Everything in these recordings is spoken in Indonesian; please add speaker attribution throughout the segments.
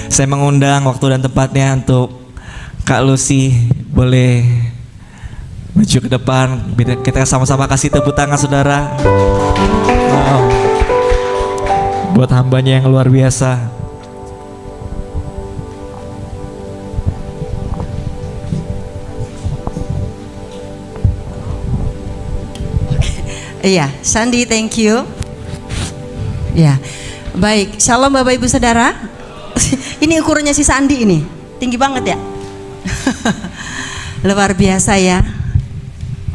Speaker 1: Saya mengundang waktu dan tempatnya untuk Kak Lucy boleh maju ke depan. Kita sama-sama kasih tepuk tangan saudara. Wow. Buat hambanya yang luar biasa.
Speaker 2: Iya, Sandi, thank you. Ya, baik. Shalom Bapak Ibu Saudara. Ini ukurannya si Sandi ini, tinggi banget ya. Luar biasa ya.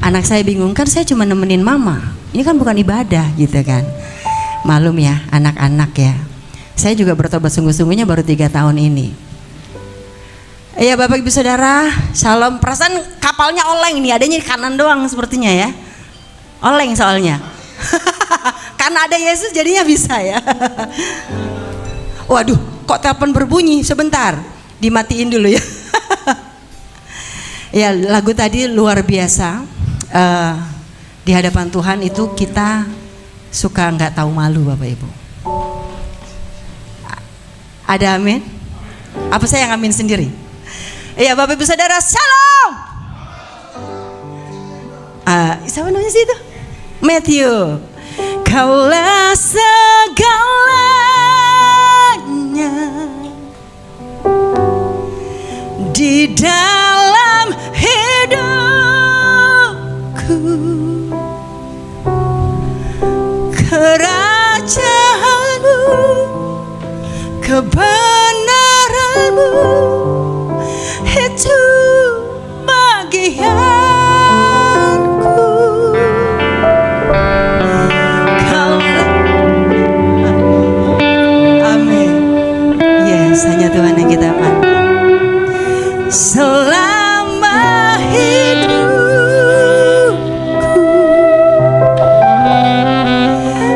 Speaker 2: Anak saya bingung, kan saya cuma nemenin mama. Ini kan bukan ibadah gitu kan. Malum ya, anak-anak ya. Saya juga bertobat sungguh-sungguhnya baru 3 tahun ini. Iya Bapak Ibu Saudara, shalom. Perasaan kapalnya oleng nih, adanya di kanan doang sepertinya ya. Oleng soalnya. Karena ada Yesus jadinya bisa ya. Waduh, kok telepon berbunyi? Sebentar, dimatiin dulu ya. Ya, lagu tadi luar biasa. Di hadapan Tuhan itu kita suka nggak tahu malu Bapak Ibu. Ada amin? Apa saya yang amin sendiri? Iya Bapak Ibu Saudara, shalom. Siapa namanya sih itu? Matthew. Kaulah segalanya di dalam hidupku, kerajaanmu, kebenaranmu itu bagianku. Hanya Tuhan yang kita pandang selama hidupku,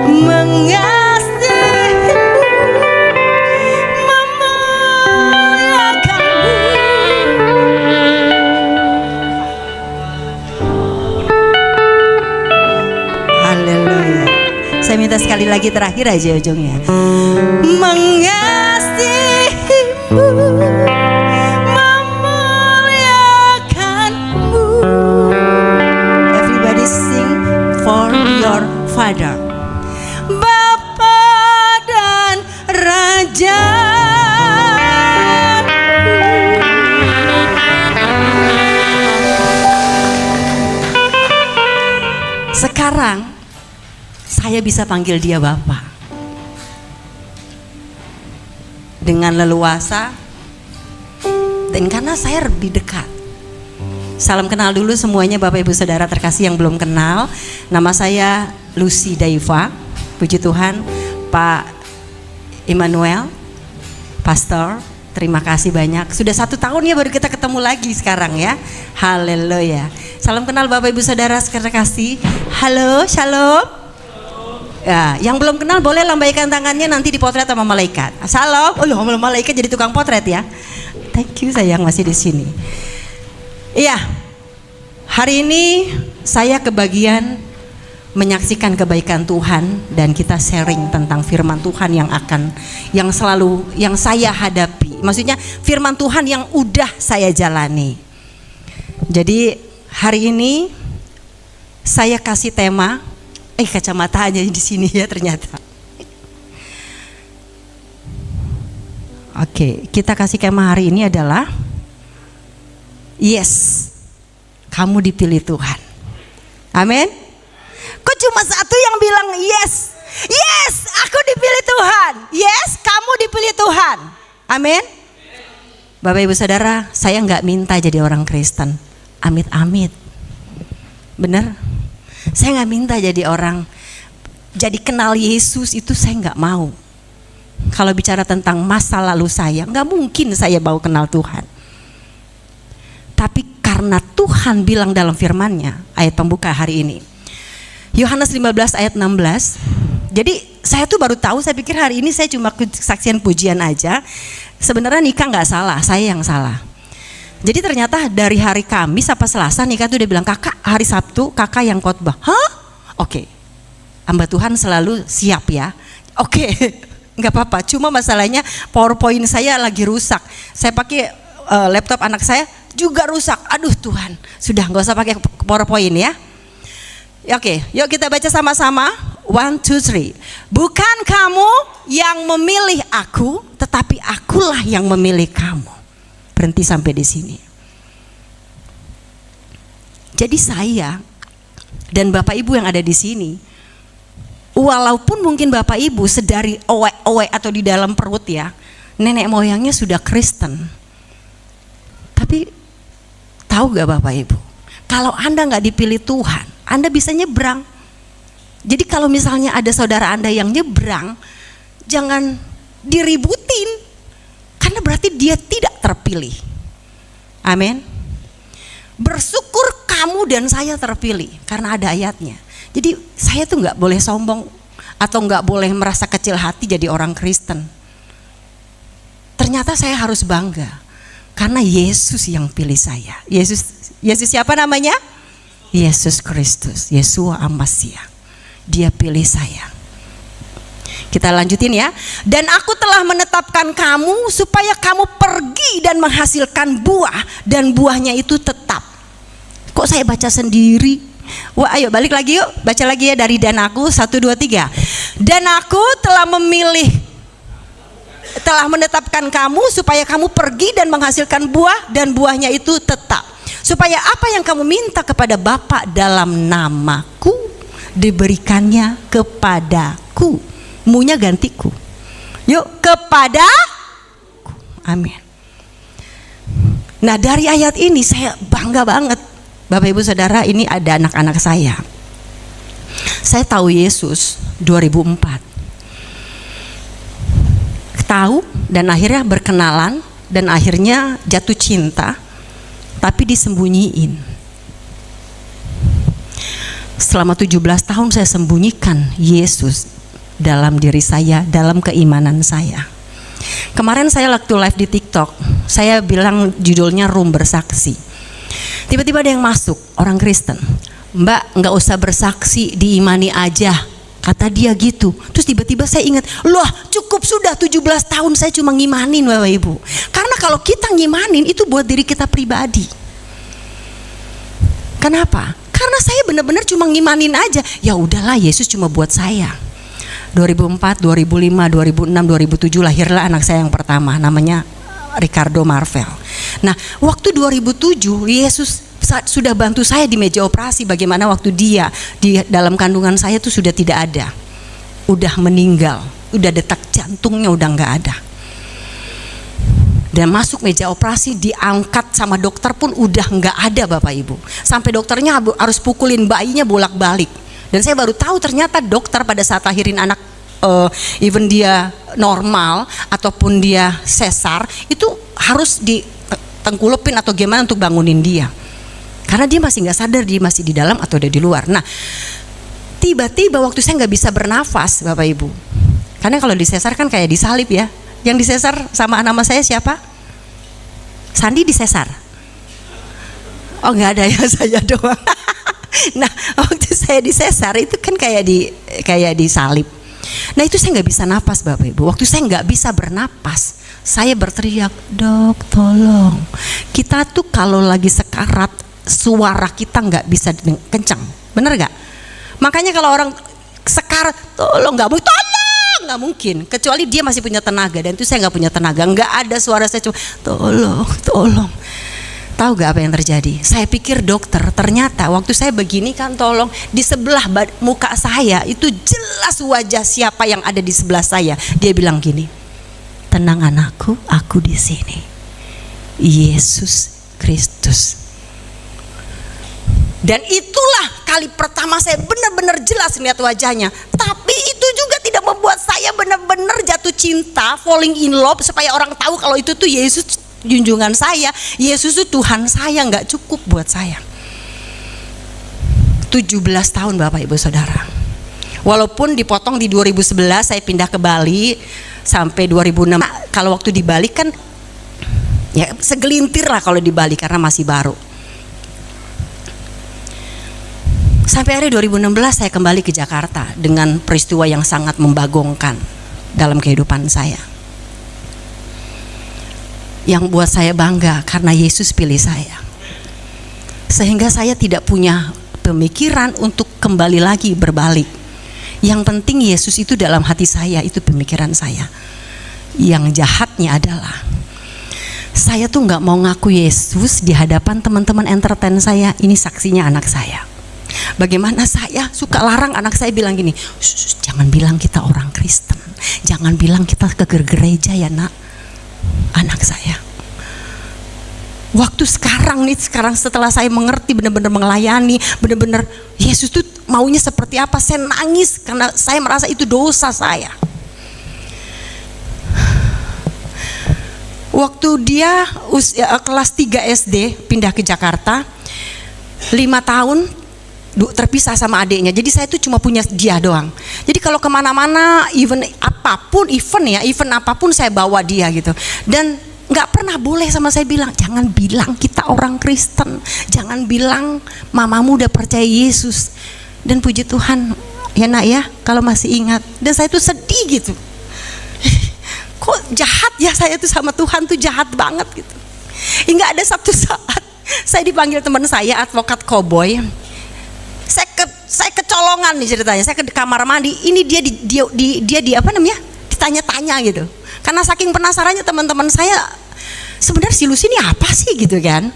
Speaker 2: mengasihimu, memuliakanmu. Haleluya. Saya minta sekali lagi terakhir aja ujungnya. Memuliakanmu. Everybody sing for your Father, Bapa dan Raja. Sekarang saya bisa panggil dia Bapa dengan leluasa, dan karena saya lebih dekat. Salam kenal dulu semuanya Bapak Ibu Saudara terkasih yang belum kenal. Nama saya Lucy Daiva. Puji Tuhan, Pak Immanuel, Pastor, terima kasih banyak. Sudah 1 tahun ya baru kita ketemu lagi sekarang ya. Haleluya. Salam kenal Bapak Ibu Saudara terkasih. Halo, shalom. Ya, yang belum kenal boleh lambaikan tangannya, nanti dipotret sama malaikat. Salam. Oh, loh, malaikat jadi tukang potret ya. Thank you sayang masih di sini. Iya. Hari ini saya kebagian menyaksikan kebaikan Tuhan dan kita sharing tentang firman Tuhan yang saya hadapi. Maksudnya firman Tuhan yang udah saya jalani. Jadi hari ini saya kasih tema kacamata aja di sini ya ternyata. Oke, kita kasih tema hari ini adalah yes, kamu dipilih Tuhan. Amin. Kok cuma satu yang bilang yes? Yes, aku dipilih Tuhan. Yes, kamu dipilih Tuhan. Amin. Bapak Ibu Saudara, saya nggak minta jadi orang Kristen. Amit-amit. Bener? Saya nggak minta jadi kenal Yesus, itu saya nggak mau. Kalau bicara tentang masa lalu saya, nggak mungkin saya mau kenal Tuhan. Tapi karena Tuhan bilang dalam firman-Nya, ayat pembuka hari ini, Yohanes 15 ayat 16. Jadi saya tuh baru tahu, saya pikir hari ini saya cuma kesaksian pujian aja. Sebenarnya nikah nggak salah, saya yang salah. Jadi ternyata dari hari Kamis apa Selasa nikah tuh dia bilang, kakak hari Sabtu kakak yang khotbah. Hah? Oke. Hamba Tuhan selalu siap ya. Oke. nggak apa-apa. Cuma masalahnya PowerPoint saya lagi rusak. Saya pakai laptop anak saya juga rusak. Aduh Tuhan, sudah nggak usah pakai PowerPoint ya. Oke, yuk kita baca sama-sama. 1, 2, 3. Bukan kamu yang memilih aku, tetapi akulah yang memilih kamu. Berhenti sampai di sini. Jadi saya dan Bapak Ibu yang ada di sini, walaupun mungkin Bapak Ibu sedari owek atau di dalam perut ya, nenek moyangnya sudah Kristen. Tapi tahu gak Bapak Ibu, kalau Anda gak dipilih Tuhan, Anda bisa nyebrang. Jadi kalau misalnya ada saudara Anda yang nyebrang, jangan diributin, karena berarti dia tidak terpilih. Amin. Bersyukur kamu dan saya terpilih, karena ada ayatnya. Jadi saya tuh gak boleh sombong atau gak boleh merasa kecil hati jadi orang Kristen. Ternyata saya harus bangga, karena Yesus yang pilih saya. Yesus siapa namanya? Yesus Kristus, Yeshua Amasiah. Dia pilih saya. Kita lanjutin ya. Dan aku telah menetapkan kamu supaya kamu pergi dan menghasilkan buah, dan buahnya itu tetap. Kok saya baca sendiri? Wah, ayo balik lagi yuk. Baca lagi ya dari dan aku 1, 2, 3. Dan aku telah menetapkan kamu supaya kamu pergi dan menghasilkan buah, dan buahnya itu tetap. Supaya apa yang kamu minta kepada Bapa dalam namaku diberikannya kepadaku. Munya gantiku. Yuk, kepadaku. Amin. Nah, dari ayat ini saya bangga banget. Bapak Ibu Saudara, ini ada anak-anak saya. Saya tahu Yesus 2004. Tahu dan akhirnya berkenalan dan akhirnya jatuh cinta, tapi disembunyiin. Selama 17 tahun saya sembunyikan Yesus dalam diri saya, dalam keimanan saya. Kemarin saya waktu live di TikTok, saya bilang judulnya Room Bersaksi. Tiba-tiba ada yang masuk, orang Kristen. Mbak, nggak usah bersaksi, diimani aja, kata dia gitu. Terus tiba-tiba saya ingat, loh cukup sudah 17 tahun saya cuma ngimanin Bapak Ibu. Karena kalau kita ngimanin itu buat diri kita pribadi. Kenapa? Karena saya benar-benar cuma ngimanin aja. Ya udahlah, Yesus cuma buat saya. 2004, 2005, 2006, 2007 lahirlah anak saya yang pertama, namanya Ricardo Marvel. Nah, waktu 2007 Yesus sudah bantu saya di meja operasi. Bagaimana waktu dia di dalam kandungan saya itu sudah tidak ada, udah meninggal, udah detak jantungnya udah nggak ada. Dan masuk meja operasi, diangkat sama dokter pun udah nggak ada Bapak Ibu. Sampai dokternya harus pukulin bayinya bolak-balik. Dan saya baru tahu ternyata dokter pada saat lahirin anak, even dia normal ataupun dia sesar, itu harus ditengkulupin atau gimana untuk bangunin dia. Karena dia masih nggak sadar dia masih di dalam atau dia di luar. Nah, tiba-tiba waktu saya nggak bisa bernafas Bapak Ibu. Karena kalau disesar kan kayak disalib ya. Yang disesar sama nama saya siapa? Sandi disesar? Oh nggak ada ya, saya doang. Nah waktu saya disesar itu kan kayak disalib. Nah itu saya nggak bisa napas Bapak Ibu. Waktu saya nggak bisa bernapas, saya berteriak, Dok tolong. Kita tuh kalau lagi sekarat, suara kita nggak bisa kencang, bener nggak? Makanya kalau orang sekarat, tolong, nggak mau tolong. Nggak mungkin, kecuali dia masih punya tenaga, dan itu saya nggak punya tenaga, nggak ada suara, saya cuma tolong. Tahu nggak apa yang terjadi? Saya pikir dokter, ternyata waktu saya begini kan tolong, di sebelah muka saya itu jelas wajah siapa yang ada di sebelah saya. Dia bilang gini, tenang anakku, aku di sini, Yesus Kristus. Dan itulah kali pertama saya benar-benar jelas lihat wajahnya. Tapi itu juga tidak membuat saya benar-benar jatuh cinta, falling in love, supaya orang tahu kalau itu tuh Yesus junjungan saya, Yesus itu Tuhan saya, nggak cukup buat saya. 17 tahun Bapak Ibu Saudara. Walaupun dipotong di 2011 saya pindah ke Bali sampai 2006. Kalau waktu di Bali kan ya segelintir lah kalau di Bali karena masih baru. Sampai akhirnya 2016 saya kembali ke Jakarta dengan peristiwa yang sangat membagongkan. dalam kehidupan saya. Yang buat saya bangga karena Yesus pilih saya. Sehingga saya tidak punya pemikiran untuk kembali lagi berbalik. Yang penting Yesus itu dalam hati saya, itu pemikiran saya. Yang jahatnya adalah saya tuh nggak mau ngaku Yesus di hadapan teman-teman entertain saya. Ini saksinya anak saya. Bagaimana saya suka larang anak saya bilang gini, jangan bilang kita orang Kristen, jangan bilang kita ke gereja ya nak. Anak saya waktu sekarang setelah saya mengerti, benar-benar melayani, benar-benar Yesus tuh maunya seperti apa, saya nangis karena saya merasa itu dosa saya. Waktu dia kelas 3 SD pindah ke Jakarta, 5 tahun terpisah sama adiknya. Jadi saya tuh cuma punya dia doang. Jadi kalau kemana-mana, event apapun saya bawa dia gitu. Dan nggak pernah boleh sama saya bilang, jangan bilang kita orang Kristen, jangan bilang mamamu udah percaya Yesus. Dan puji Tuhan ya nak ya, kalau masih ingat. Dan saya tuh sedih gitu. Kok jahat ya saya tuh sama Tuhan tuh jahat banget gitu. Hingga ada satu saat saya dipanggil teman saya, advokat koboi. Saya kecolongan nih ceritanya. Saya ke kamar mandi. Ini dia ditanya-tanya gitu. Karena saking penasarannya teman-teman saya, sebenarnya si Lucy ini apa sih gitu kan?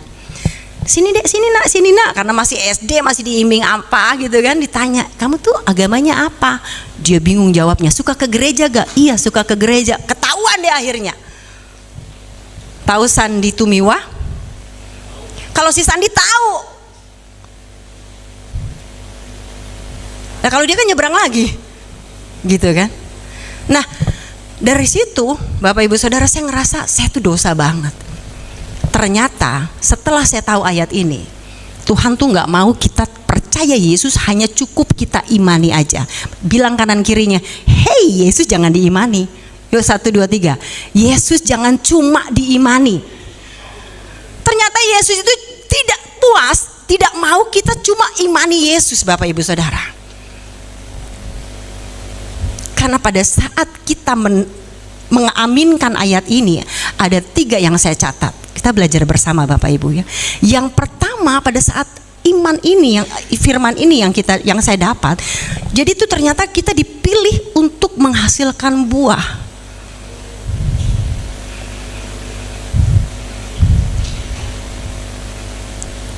Speaker 2: Sini dek, sini nak. Karena masih SD, masih diiming apa gitu kan, ditanya, kamu tuh agamanya apa? Dia bingung jawabnya. Suka ke gereja gak? Iya, suka ke gereja. Ketahuan deh akhirnya. Tahu Sandi Tumiwa? Kalau si Sandi tahu. Nah kalau dia kan nyebrang lagi, gitu kan? Nah dari situ Bapak Ibu Saudara, saya ngerasa saya tuh dosa banget. Ternyata setelah saya tahu ayat ini, Tuhan tuh nggak mau kita percaya Yesus hanya cukup kita imani aja. Bilang kanan kirinya, hey Yesus jangan diimani. Yuk 1, 2, 3. Yesus jangan cuma diimani. Ternyata Yesus itu tidak puas, tidak mau kita cuma imani Yesus Bapak Ibu Saudara. Karena pada saat kita mengaminkan ayat ini, ada 3 yang saya catat. Kita belajar bersama Bapak Ibu ya. Yang pertama, pada saat iman ini, yang firman ini yang saya dapat, jadi itu ternyata kita dipilih untuk menghasilkan buah.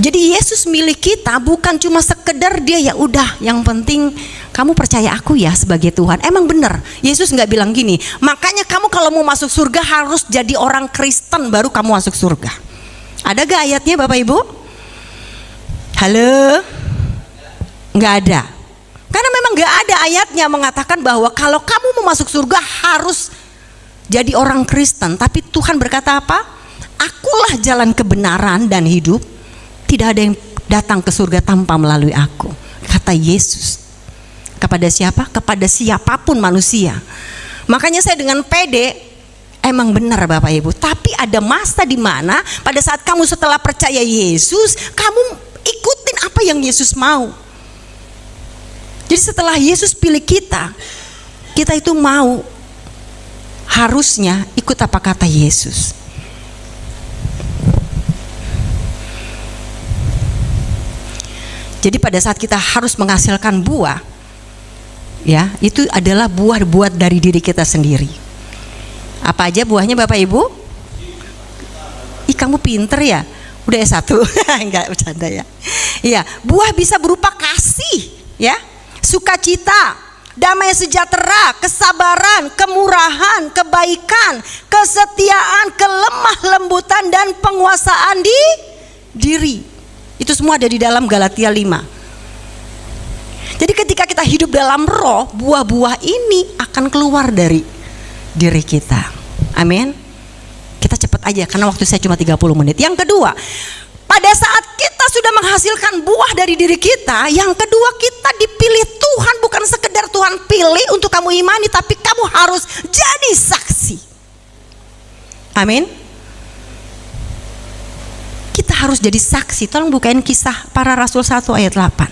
Speaker 2: Jadi Yesus milik kita bukan cuma sekedar dia ya udah, yang penting kamu percaya aku ya sebagai Tuhan. Emang benar, Yesus nggak bilang gini, makanya kamu kalau mau masuk surga harus jadi orang Kristen baru kamu masuk surga. Ada gak ayatnya Bapak Ibu? Halo? Nggak ada. Karena memang nggak ada ayatnya mengatakan bahwa kalau kamu mau masuk surga harus jadi orang Kristen. Tapi Tuhan berkata apa? Akulah jalan kebenaran dan hidup. Tidak ada yang datang ke surga tanpa melalui aku, kata Yesus. Kepada siapa? Kepada siapapun manusia. Makanya saya dengan pede, emang benar Bapak Ibu. Tapi ada masa di mana pada saat kamu setelah percaya Yesus, kamu ikutin apa yang Yesus mau. Jadi setelah Yesus pilih kita itu mau harusnya ikut apa kata Yesus. Jadi pada saat kita harus menghasilkan buah, ya itu adalah buah-buah dari diri kita sendiri. Apa aja buahnya Bapak Ibu? Ih kamu pinter ya, udah S1. Enggak bercanda ya. Iya, buah bisa berupa kasih, ya, sukacita, damai sejahtera, kesabaran, kemurahan, kebaikan, kesetiaan, kelemah lembutan, dan penguasaan diri. Itu semua ada di dalam Galatia 5. Jadi ketika kita hidup dalam roh, buah-buah ini akan keluar dari diri kita. Amin. Kita cepat aja karena waktu saya cuma 30 menit. Yang kedua, pada saat kita sudah menghasilkan buah dari diri kita, yang kedua kita dipilih Tuhan, bukan sekedar Tuhan pilih untuk kamu imani, tapi kamu harus jadi saksi. Amin. Kita harus jadi saksi. Tolong bukain Kisah Para Rasul 1 ayat 8.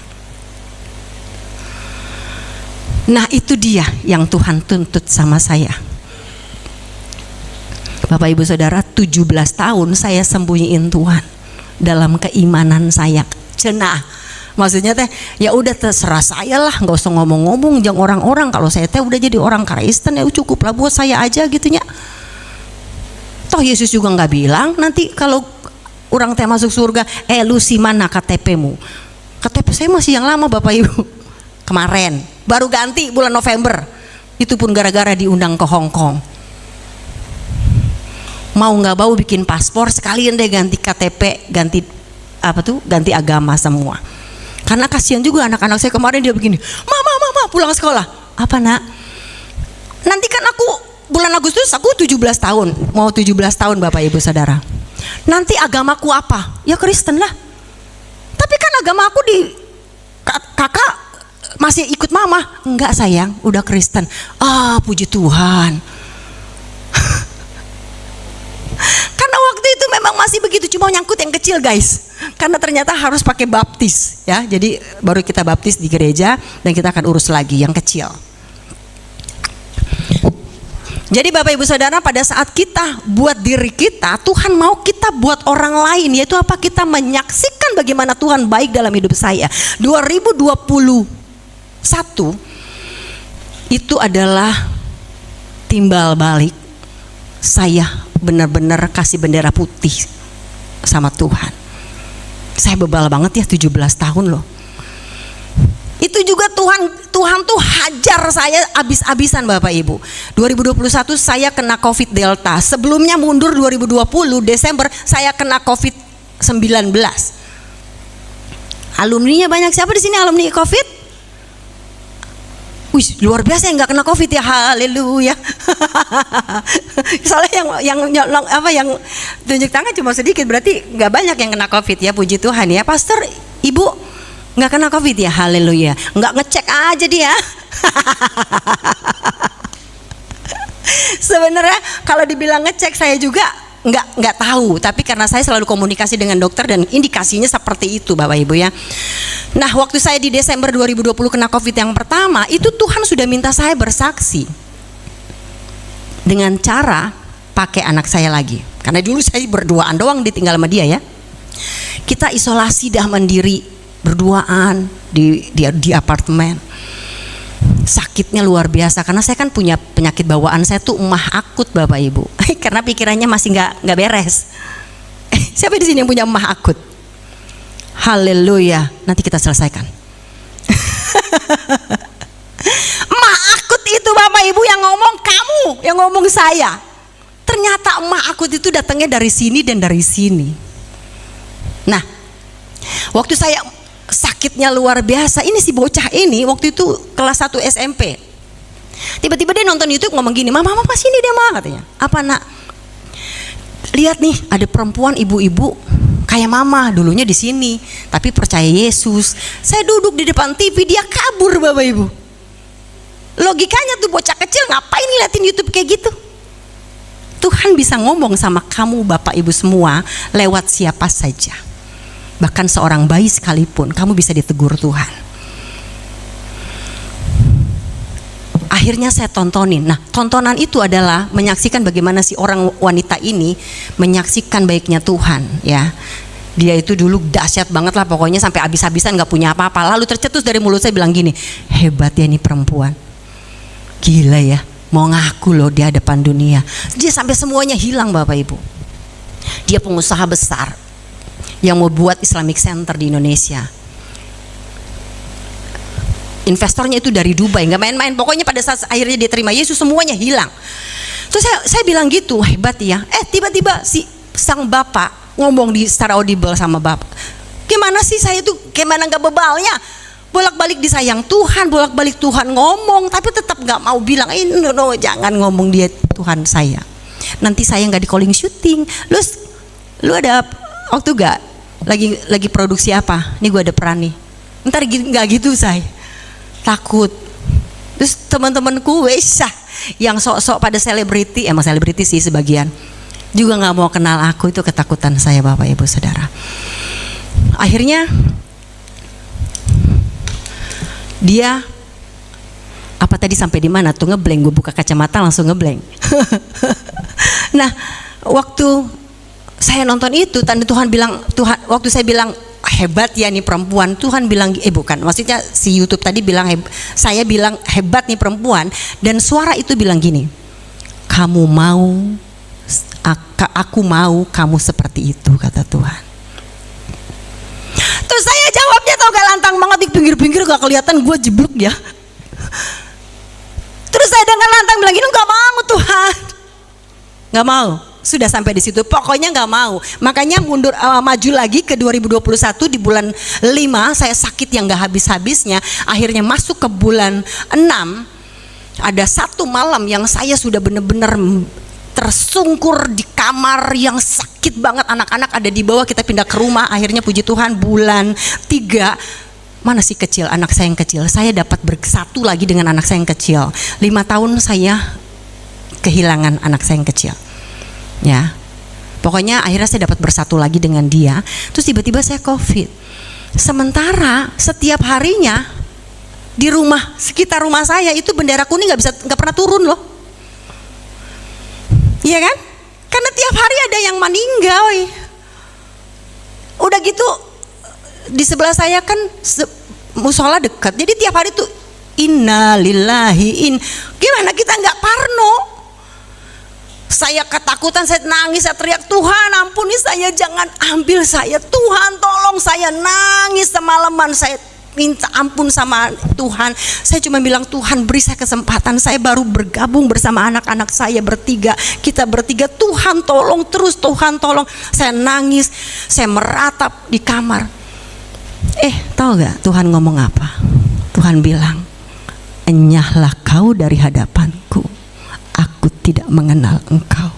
Speaker 2: Nah itu dia yang Tuhan tuntut sama saya. Bapak Ibu Saudara, 17 tahun saya sembunyiin Tuhan dalam keimanan saya. Cenah, maksudnya teh ya udah terserah saya lah, nggak usah ngomong-ngomong jangan orang-orang. Kalau saya teh udah jadi orang Kristen ya cukup lah buat saya aja gitunya. Toh Yesus juga nggak bilang nanti kalau orang teh masuk surga, lu si mana KTP-mu? KTP saya masih yang lama Bapak Ibu. Kemarin baru ganti bulan November. Itu pun gara-gara diundang ke Hong Kong. Mau nggak mau bikin paspor sekalian deh ganti KTP, ganti ganti agama semua. Karena kasihan juga anak-anak saya kemarin dia begini, mama pulang sekolah. Apa nak? Nanti kan aku bulan Agustus aku 17 tahun, mau 17 tahun Bapak Ibu Saudara. Nanti agamaku apa? Ya Kristen lah. Tapi kan agama aku di kakak masih ikut mama. Enggak sayang, udah Kristen. Puji Tuhan. Karena waktu itu memang masih begitu, cuma nyangkut yang kecil guys. Karena ternyata harus pakai baptis ya. Jadi baru kita baptis di gereja dan kita akan urus lagi yang kecil. Jadi Bapak Ibu Saudara, pada saat kita buat diri kita, Tuhan mau kita buat orang lain, yaitu apa? Kita menyaksikan bagaimana Tuhan baik dalam hidup saya. 2021 itu adalah timbal balik saya benar-benar kasih bendera putih sama Tuhan. Saya bebal banget ya 17 tahun loh. Itu juga Tuhan tuh hajar saya abis-abisan Bapak Ibu. 2021 saya kena COVID Delta. Sebelumnya mundur 2020 Desember saya kena COVID-19. Alumninya banyak. Siapa di sini alumni COVID? Wih, luar biasa yang nggak kena COVID ya, haleluya. Soalnya yang tunjuk tangan cuma sedikit, berarti nggak banyak yang kena COVID ya, puji Tuhan ya. Pastor, ibu nggak kena COVID ya, haleluya. Nggak ngecek aja dia. Sebenarnya kalau dibilang ngecek saya juga nggak tahu, tapi karena saya selalu komunikasi dengan dokter dan indikasinya seperti itu Bapak Ibu ya. Nah waktu saya di Desember 2020 kena COVID yang pertama, itu Tuhan sudah minta saya bersaksi dengan cara pakai anak saya lagi, karena dulu saya berduaan doang ditinggal sama dia ya. Kita isolasi dah mandiri berduaan di apartemen. Sakitnya luar biasa karena saya kan punya penyakit bawaan, saya tuh emah akut Bapak Ibu. Karena pikirannya masih nggak beres. Siapa di sini yang punya emah akut? Haleluya, nanti kita selesaikan. Emah akut itu Bapak Ibu yang ngomong kamu, yang ngomong saya. Ternyata emah akut itu datangnya dari sini dan dari sini. Nah, waktu saya sakitnya luar biasa, ini si bocah ini waktu itu kelas 1 SMP. Tiba-tiba dia nonton YouTube ngomong gini, mama sini deh ma, katanya. Apa nak? Lihat nih ada perempuan ibu-ibu kayak mama dulunya di sini, tapi percaya Yesus. Saya duduk di depan TV, dia kabur Bapak Ibu. Logikanya tuh bocah kecil ngapain ngeliatin YouTube kayak gitu? Tuhan bisa ngomong sama kamu Bapak Ibu semua lewat siapa saja. Bahkan seorang bayi sekalipun kamu bisa ditegur Tuhan. Akhirnya saya tontonin. Nah, tontonan itu adalah menyaksikan bagaimana si orang wanita ini menyaksikan baiknya Tuhan, ya. Dia itu dulu dahsyat banget lah, pokoknya sampai habis-habisan nggak punya apa-apa. Lalu tercetus dari mulut saya bilang gini, hebat ya ini perempuan. Gila ya, mau ngaku loh di hadapan dunia. Dia sampai semuanya hilang Bapak Ibu. Dia pengusaha besar yang mau buat Islamic Center di Indonesia. Investornya itu dari Dubai, nggak main-main. Pokoknya pada saat akhirnya dia terima Yesus semuanya hilang. Terus saya bilang gitu, hebat ya. Tiba-tiba si sang bapak ngomong secara audible sama bapak. Gimana sih saya tuh gimana nggak bebalnya? Bolak-balik disayang Tuhan, bolak-balik Tuhan ngomong, tapi tetap nggak mau bilang, no, jangan ngomong dia Tuhan saya. Nanti saya nggak di calling syuting. Lu ada waktu gak lagi produksi apa? Nih gue ada peran nih. Ntar nggak gitu saya. Takut. Terus teman-temanku yang sok-sok pada selebriti, emang selebriti sih sebagian, juga nggak mau kenal aku. Itu ketakutan saya Bapak Ibu Saudara. Akhirnya dia Apa tadi sampai di mana tuh, ngeblank, gue buka kacamata langsung ngeblank. Nah, waktu saya nonton itu, tanda Tuhan bilang, waktu saya bilang hebat ya nih perempuan, Tuhan bilang, bukan, maksudnya si YouTube tadi bilang saya bilang hebat nih perempuan, dan suara itu bilang gini, kamu mau, aku mau kamu seperti itu, kata Tuhan. Terus saya jawabnya tau gak, lantang banget, di pinggir-pinggir gak kelihatan, gue jeblok ya. Terus saya dengan lantang bilang gini, gak mau Tuhan, gak mau. Sudah sampai di situ, pokoknya nggak mau. Makanya mundur, maju lagi ke 2021 di bulan 5, saya sakit yang nggak habis-habisnya. Akhirnya masuk ke bulan 6, ada satu malam yang saya sudah benar-benar tersungkur di kamar yang sakit banget. Anak-anak ada di bawah, kita pindah ke rumah. Akhirnya puji Tuhan bulan 3, mana sih kecil, anak saya yang kecil, saya dapat bersatu lagi dengan anak saya yang kecil. 5 tahun saya kehilangan anak saya yang kecil. Ya, pokoknya akhirnya saya dapat bersatu lagi dengan dia. Terus tiba-tiba saya COVID. Sementara setiap harinya di rumah, sekitar rumah saya itu bendera kuning nggak pernah turun loh. Iya kan? Karena tiap hari ada yang meninggal. Udah gitu di sebelah saya kan musola dekat. Jadi tiap hari tuh innalillahi gimana kita nggak parno? Saya ketakutan, saya nangis, saya teriak, Tuhan ampuni saya, jangan ambil saya, Tuhan tolong saya. Nangis semalaman, saya minta ampun sama Tuhan. Saya cuma bilang, Tuhan beri saya kesempatan, saya baru bergabung bersama anak-anak saya bertiga, kita bertiga, Tuhan tolong terus, Tuhan tolong. Saya nangis, saya meratap di kamar. Tahu gak Tuhan ngomong apa? Tuhan bilang, enyahlah kau dari hadapanku, aku tidak mengenal engkau.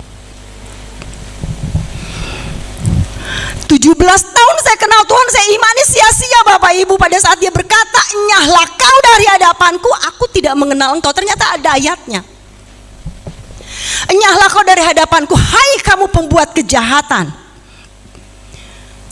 Speaker 2: 17 tahun saya kenal Tuhan, saya imani sia-sia Bapak Ibu pada saat dia berkata, enyahlah kau dari hadapanku, aku tidak mengenal engkau. Ternyata ada ayatnya. Enyahlah kau dari hadapanku, hai kamu pembuat kejahatan.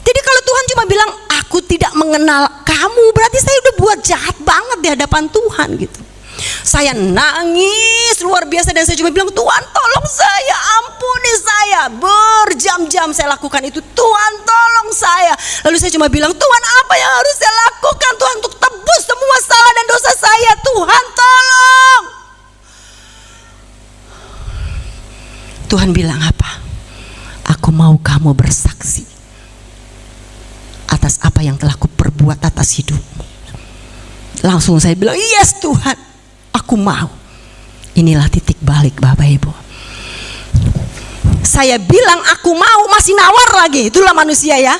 Speaker 2: Jadi kalau Tuhan cuma bilang, aku tidak mengenal kamu, berarti saya udah buat jahat banget di hadapan Tuhan gitu. Saya nangis luar biasa dan saya cuma bilang, Tuhan tolong saya, ampuni saya. Berjam-jam saya lakukan itu, Tuhan tolong saya. Lalu saya cuma bilang, Tuhan apa yang harus saya lakukan Tuhan untuk tebus semua salah dan dosa saya, Tuhan tolong. Tuhan bilang apa? Aku mau kamu bersaksi atas apa yang telah kuperbuat atas hidupmu. Langsung saya bilang, yes Tuhan, aku mau. Inilah titik balik Bapak Ibu. Saya bilang aku mau, masih nawar lagi. Itulah manusia ya,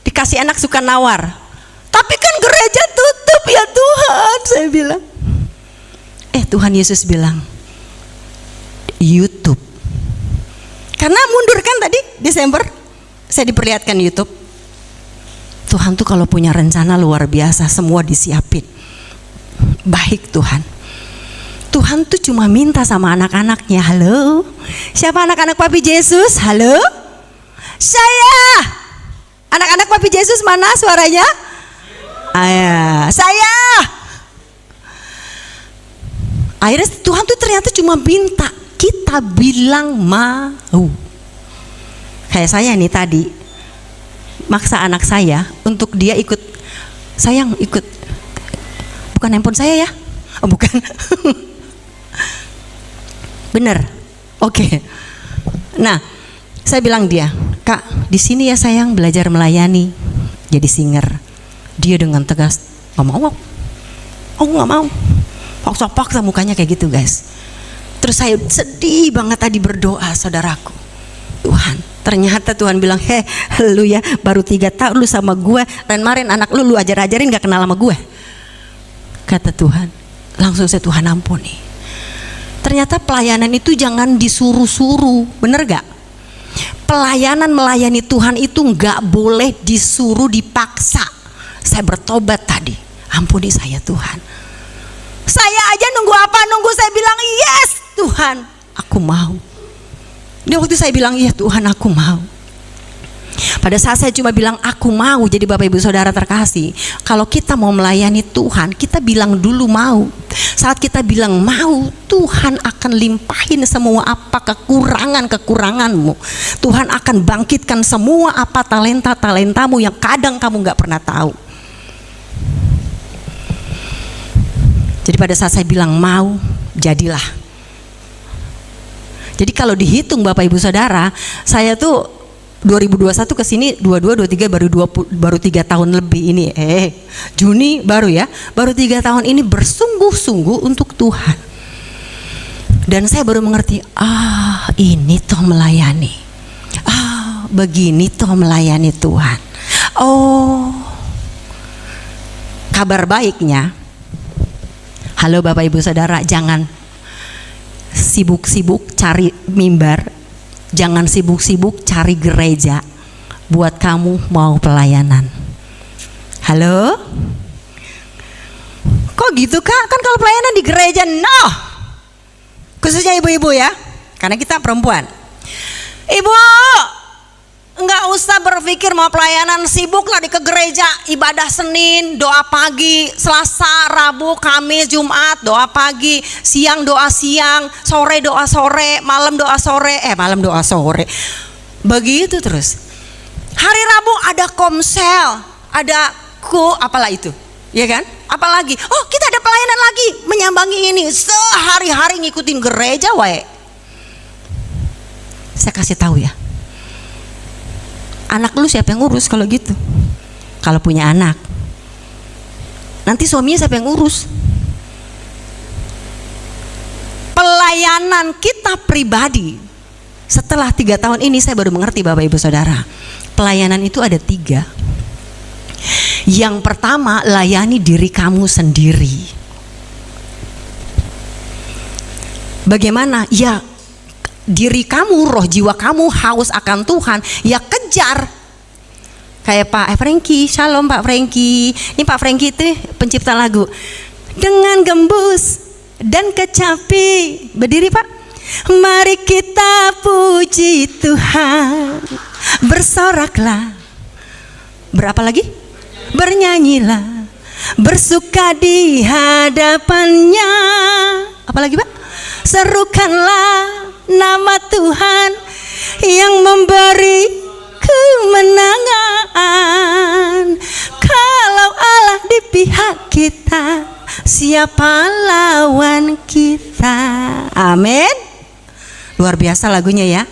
Speaker 2: dikasih anak suka nawar. Tapi kan gereja tutup ya Tuhan, saya bilang. Tuhan Yesus bilang, YouTube. Karena mundur kan tadi Desember, saya diperlihatkan YouTube. Tuhan tuh kalau punya rencana luar biasa, semua disiapin. Baik Tuhan. Tuhan tuh cuma minta sama anak-anaknya, halo, siapa anak-anak Papi Yesus? Halo, saya. Anak-anak Papi Yesus mana suaranya? Saya. Akhirnya Tuhan tuh ternyata cuma minta kita bilang mau. Kayak saya nih tadi, maksa anak saya untuk dia ikut, sayang ikut. Bukan handphone saya ya? Oh bukan. Bener, oke. Nah, saya bilang dia, Kak, di sini ya sayang belajar melayani, jadi singer. Dia dengan tegas, nggak mau, aku nggak mau. Paksa-paksa mukanya kayak gitu guys. Terus saya sedih banget tadi berdoa, saudaraku. Tuhan, ternyata Tuhan bilang, lu ya baru 3 tahun lu sama gue, dan kemarin anak lu ajar-ajarin gak kenal sama gue. Kata Tuhan, langsung saya Tuhan ampuni. Ternyata pelayanan itu jangan disuruh-suruh, bener gak? Pelayanan melayani Tuhan itu gak boleh disuruh dipaksa. Saya bertobat tadi, ampuni saya Tuhan. Saya aja nunggu apa? Nunggu saya bilang yes Tuhan, aku mau. Dia waktu saya bilang iya Tuhan aku mau. Pada saat saya cuma bilang aku mau, jadi Bapak Ibu Saudara terkasih, kalau kita mau melayani Tuhan, kita bilang dulu mau. Saat kita bilang mau, Tuhan akan limpahin semua apa kekurangan-kekuranganmu. Tuhan akan bangkitkan semua apa talenta-talentamu yang kadang kamu gak pernah tahu. Jadi pada saat saya bilang mau, jadilah. Jadi kalau dihitung Bapak Ibu Saudara, saya tuh 2021 ke sini 22 23 baru 3 tahun lebih ini. Juni baru ya. Baru 3 tahun ini bersungguh-sungguh untuk Tuhan. Dan saya baru mengerti, ini toh melayani. Begini toh melayani Tuhan. Kabar baiknya, halo Bapak Ibu Saudara, jangan sibuk-sibuk cari mimbar. Jangan sibuk-sibuk cari gereja buat kamu mau pelayanan. Halo? Kok gitu Kak? Kan kalau pelayanan di gereja, no. Khususnya ibu-ibu ya, karena kita perempuan. Ibu, nggak usah berpikir mau pelayanan, sibuklah di ke gereja, ibadah Senin, doa pagi, Selasa, Rabu, Kamis, Jumat, doa pagi, siang doa siang, sore doa sore, malam doa sore, malam doa sore. Begitu terus. Hari Rabu ada komsel, ada apalah itu, ya kan? Apalagi, kita ada pelayanan lagi, menyambangi ini, sehari-hari ngikutin gereja wae. Saya kasih tahu ya. Anak lu siapa yang ngurus kalau gitu? Kalau punya anak, nanti suaminya siapa yang ngurus? Pelayanan kita pribadi, setelah 3 tahun ini saya baru mengerti Bapak Ibu Saudara, pelayanan itu ada 3. Yang pertama, layani diri kamu sendiri. Bagaimana? Ya, diri kamu, roh jiwa kamu haus akan Tuhan, ya kejar. Kayak Pak Franky, shalom Pak Franky. Ini Pak Franky itu pencipta lagu. Dengan gembus dan kecapi, berdiri Pak. Mari kita puji Tuhan, bersoraklah. Berapa lagi? Bernyanyilah, bersuka di hadapannya. Apa lagi Pak? Serukanlah nama Tuhan yang memberi kemenangan. Kalau Allah di pihak kita, siapa lawan kita? Amin. Luar biasa lagunya ya.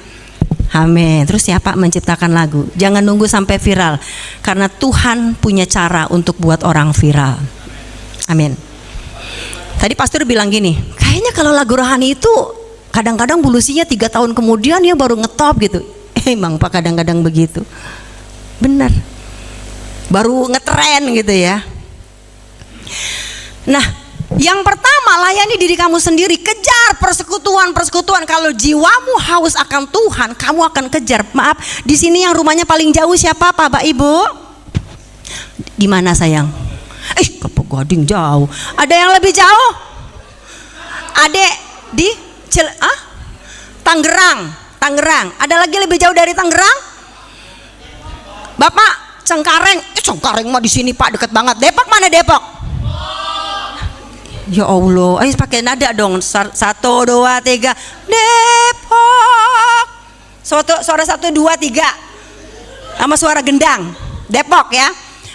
Speaker 2: Amin. Terus siapa menciptakan lagu? Jangan nunggu sampai viral, karena Tuhan punya cara untuk buat orang viral. Amin. Tadi pastor bilang gini, kayaknya kalau lagu rohani itu kadang-kadang bulusinya 3 tahun kemudian ya baru ngetop gitu. Emang Pak, kadang-kadang begitu. Benar. Baru ngetren gitu ya. Nah, yang pertama, layani diri kamu sendiri. Kejar persekutuan. Kalau jiwamu haus akan Tuhan, kamu akan kejar. Maaf, di sini yang rumahnya paling jauh siapa Pak Ibu? Di mana sayang? Kelapa Gading jauh. Ada yang lebih jauh? Adek di Tangerang. Ada lagi lebih jauh dari Tangerang? Bapak Cengkareng. Cengkareng mah di sini Pak, deket banget. Depok mana Depok? Ya Allah, ayo pakai nada dong. 1, 2, 3. Depok. Suara 1, 2, 3. Sama suara gendang. Depok ya.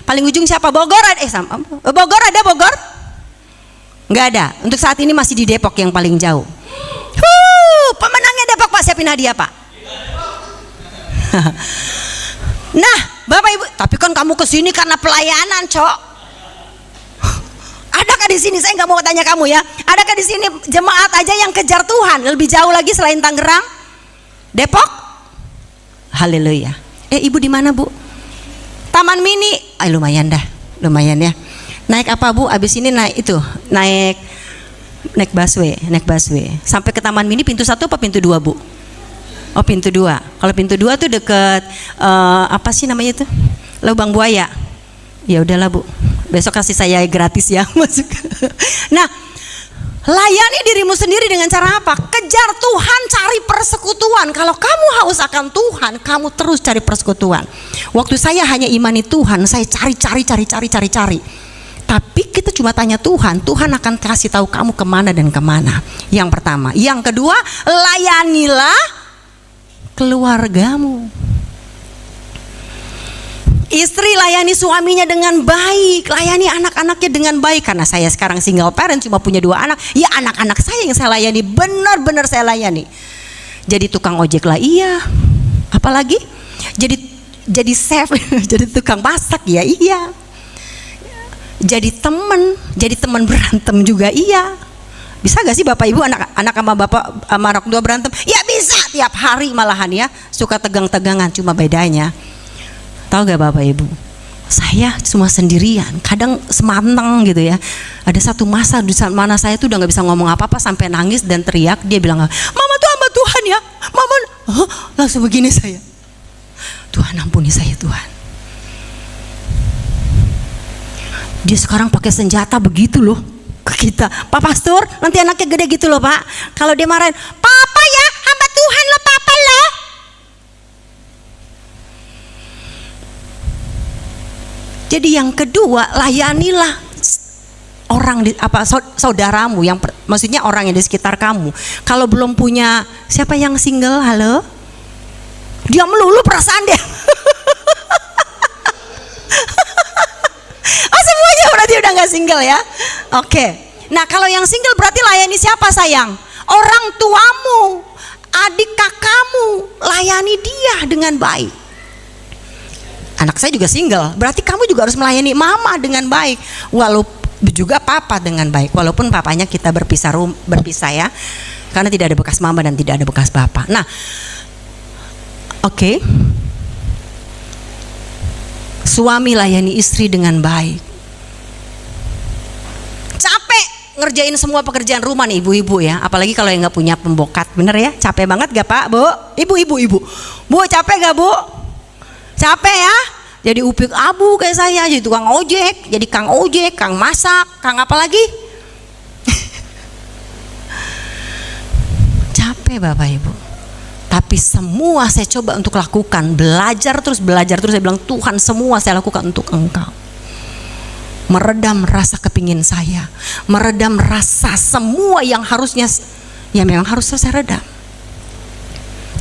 Speaker 2: Paling ujung siapa? Bogor ada? Bogor ada Bogor? Nggak ada. Untuk saat ini masih di Depok yang paling jauh. Pemenangnya Depok Pak, siapin hadiah Pak. Nah, Bapak Ibu, tapi kan kamu kesini karena pelayanan, Cok. Adakah di sini? Saya nggak mau tanya kamu ya. Adakah di sini jemaat aja yang kejar Tuhan lebih jauh lagi selain Tangerang, Depok? Haleluya. Ibu di mana Bu? Taman Mini. Lumayan dah, lumayan ya. Naik apa Bu? Abis ini naik itu, naik busway. Sampai ke Taman Mini pintu 1 apa pintu 2 Bu? Oh pintu 2. Kalau pintu 2 tuh deket apa sih namanya itu? Lubang Buaya. Ya udahlah Bu. Besok kasih saya gratis ya masuk. Nah, Layani dirimu sendiri dengan cara apa? Kejar Tuhan, cari persekutuan. Kalau kamu haus akan Tuhan, kamu terus cari persekutuan. Waktu saya hanya imani Tuhan, saya cari. Tapi kita cuma tanya Tuhan, Tuhan akan kasih tahu kamu kemana dan kemana. Yang pertama. Yang kedua, layanilah keluargamu. Istri layani suaminya dengan baik, layani anak-anaknya dengan baik. Karena saya sekarang single parent, cuma punya 2 anak, ya anak-anak saya yang saya layani, benar-benar saya layani. Jadi tukang ojek lah, iya. Apalagi jadi chef, jadi tukang masak, ya iya. Jadi teman berantem juga, iya. Bisa gak sih Bapak Ibu anak sama bapak sama anak tua berantem? Ya bisa, tiap hari malahan ya, suka tegang-tegangan. Cuma bedanya, tahu gak Bapak Ibu, saya cuma sendirian, kadang semanteng gitu ya. Ada satu masa di mana saya tuh udah gak bisa ngomong apa-apa, sampai nangis dan teriak. Dia bilang, mama tuh hamba Tuhan ya, mama. Langsung begini saya, Tuhan ampuni saya Tuhan. Dia sekarang pakai senjata begitu loh ke kita. Pak Pastor, nanti anaknya gede gitu loh Pak, kalau dia marahin, papa ya, hamba Tuhan loh papa loh. Jadi yang kedua, layanilah orang saudaramu, yang maksudnya orang yang di sekitar kamu. Kalau belum punya, siapa yang single? Halo? Dia melulu perasaan dia. Oh semuanya berarti udah gak single ya? Oke. Nah kalau yang single berarti layani siapa sayang? Orang tuamu, adik kakakmu, layani dia dengan baik. Anak saya juga single, berarti kamu juga harus melayani mama dengan baik, walaupun juga papa dengan baik, walaupun papanya kita berpisah ya, karena tidak ada bekas mama dan tidak ada bekas papa. Nah, oke. Suami layani istri dengan baik. Capek ngerjain semua pekerjaan rumah nih ibu-ibu ya, apalagi kalau yang nggak punya pembokat, bener ya? Capek banget gak Pak, Bu? Ibu, Bu capek gak Bu? Capek ya? Jadi upik abu kayak saya, jadi tukang ojek, jadi kang ojek, kang masak, kang apa lagi? Capek Bapak Ibu. Tapi semua saya coba untuk lakukan, belajar terus. Saya bilang Tuhan, semua saya lakukan untuk Engkau. Meredam rasa kepingin saya, meredam rasa semua yang harusnya, ya memang harus saya redam.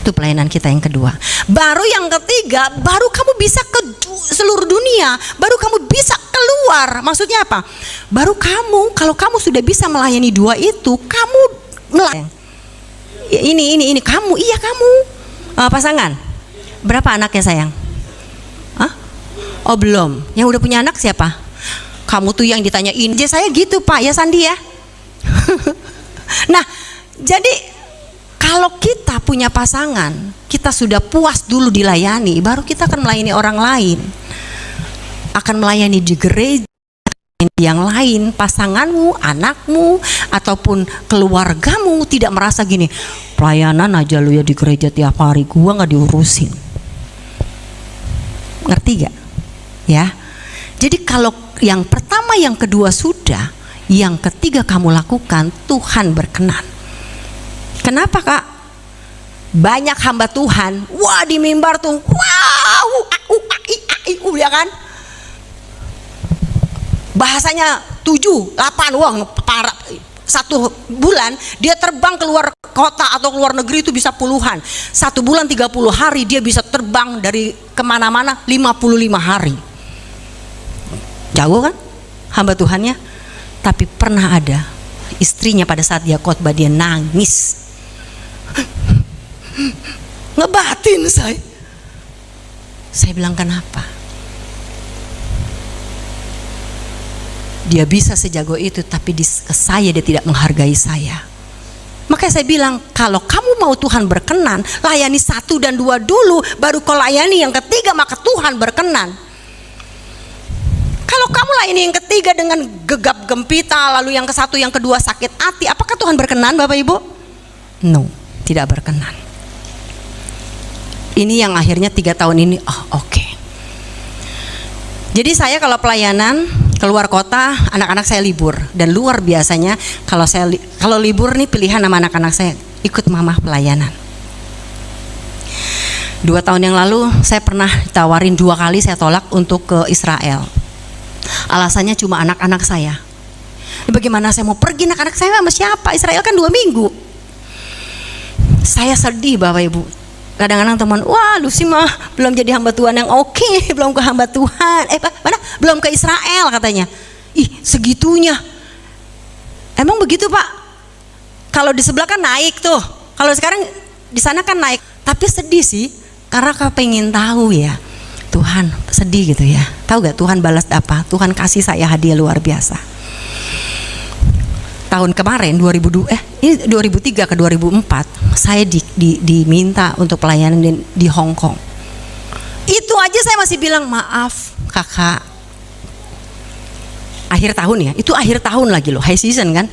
Speaker 2: Itu pelayanan kita yang kedua. Baru yang ketiga, baru kamu bisa ke seluruh dunia, baru kamu bisa keluar. Maksudnya apa? Baru kamu, kalau kamu sudah bisa melayani 2 itu, kamu melayani. Ini kamu, iya kamu. Pasangan, berapa anaknya sayang? Hah? Oh belum. Yang udah punya anak siapa? Kamu tuh yang ditanyain. Jadi saya gitu Pak, ya Sandi ya. Nah, jadi kalau kita punya pasangan, kita sudah puas dulu dilayani, baru kita akan melayani orang lain. Akan melayani di gereja yang lain, pasanganmu, anakmu, ataupun keluargamu tidak merasa gini, pelayanan aja lu ya di gereja tiap hari, gua nggak diurusin. Ngerti gak? Ya. Jadi kalau yang pertama, yang kedua sudah, yang ketiga kamu lakukan, Tuhan berkenan. Kenapa Kak? Banyak hamba Tuhan, wah di mimbar tuh, wow, ya kan? Bahasanya 7, 8, wah parah. 1 bulan dia terbang keluar kota atau keluar negeri itu bisa puluhan. 1 bulan 30 hari dia bisa terbang dari kemana-mana 55 hari. Jauh kan hamba Tuhannya? Tapi pernah ada istrinya pada saat dia khotbah dia nangis. Ngebatin saya. Saya bilang kenapa? Dia bisa sejago itu, tapi ke saya dia tidak menghargai saya. Makanya saya bilang, kalau kamu mau Tuhan berkenan, layani 1 dan 2 dulu, baru kau layani yang ketiga, maka Tuhan berkenan. Kalau kamu layani yang ketiga dengan gegap gempita, lalu yang ke-1, yang kedua sakit hati, apakah Tuhan berkenan Bapak Ibu? No, tidak berkenan. Ini yang akhirnya 3 tahun ini, oke. Jadi saya kalau pelayanan, keluar kota, anak-anak saya libur, dan luar biasanya kalau libur nih pilihan sama anak-anak saya ikut mama pelayanan. 2 tahun yang lalu saya pernah ditawarin 2 kali, saya tolak untuk ke Israel. Alasannya cuma anak-anak saya. Bagaimana saya mau pergi, anak-anak saya sama siapa? Israel kan 2 minggu. Saya sedih Bapak Ibu. Kadang-kadang teman, wah Lucy mah belum jadi hamba Tuhan yang oke, belum ke hamba Tuhan. Mana? Belum ke Israel katanya. Ih, segitunya. Emang begitu Pak? Kalau di sebelah kan naik tuh. Kalau sekarang di sana kan naik. Tapi sedih sih, karena kepengen tahu ya. Tuhan sedih gitu ya. Tahu gak Tuhan balas apa? Tuhan kasih saya hadiah luar biasa. Tahun kemarin 2003 ke 2004 saya diminta untuk pelayanan di Hong Kong. Itu aja saya masih bilang maaf kakak. Akhir tahun ya, itu akhir tahun lagi loh, high season kan.